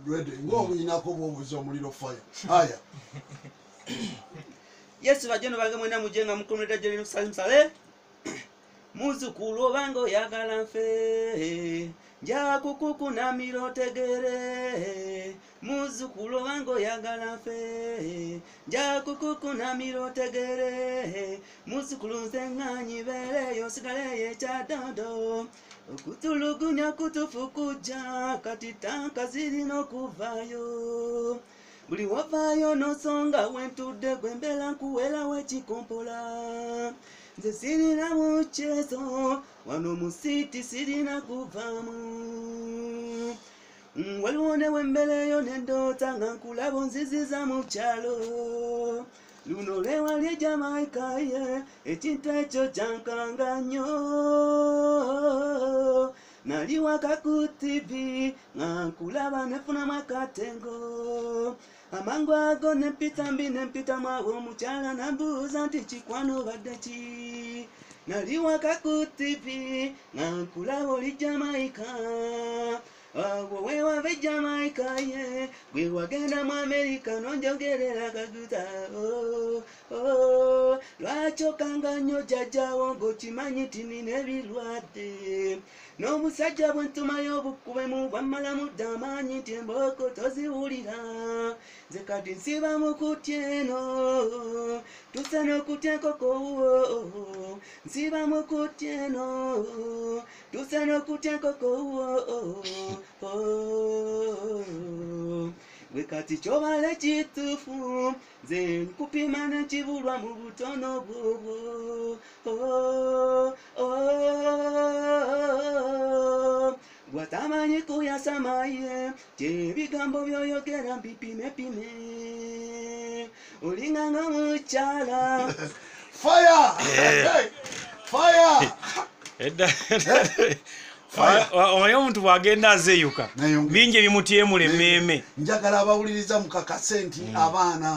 ready ngo inako bobuzo muliro fire haya Yesu bajeno bagamwena mujenga mukomera jeri Salim Saleh muzukulu bango yagala nfe nja kukuku na mirotegere muzukulu bango yagala nfe nja kukuku na mirotegere muzukulu nzenganyi bere yosigale yechadodo okutulugunya kutufukuja katitanga ziri no kuvayo buli wavayo nosonga wentudde gwembera nkuwera wekikompola nze sirina muchezo wano musiti sirina kuvamu waliwo ne wembeleyo nendoota nga nkulabo nziziza mu kyalo luno lewali Jamaica ye ekintu ekyo kyankanga nnyo nali waka ku TV nga nkulaba nefunamu akatengo amangu ago nempita mbi nempita mwawo omukyala nambuuza nti kikwano badde ki nali waka ku TV nga nkulaba oli Jamaica awo wewava Jamaica ye gwe wagenda mu America nonjogerera kaguta lwaki okanga nnyo jjajjawo ng'okimanyi ti nina ebirwadde n'omusajja bwe ntumayo obukubemu bwammala mudde amaanyi nti embooko toziwulira nze kati nsiba mu kutya eno tusa n'okutya enkokowo nsiba mu kutya eno tusa n'okutya enkokowo gwe kati kyobale kituufu nze nkupima nekibulwa mu butono bwobwo gwatamanyi kuyasamaye kyebigambo byoyogera mbipimepime olinganga mukyala fire fire oyo omuntu bwagenda azeyuka bingi ebimutyemula emmeeme njagala abawuliriza mukakase nti abaana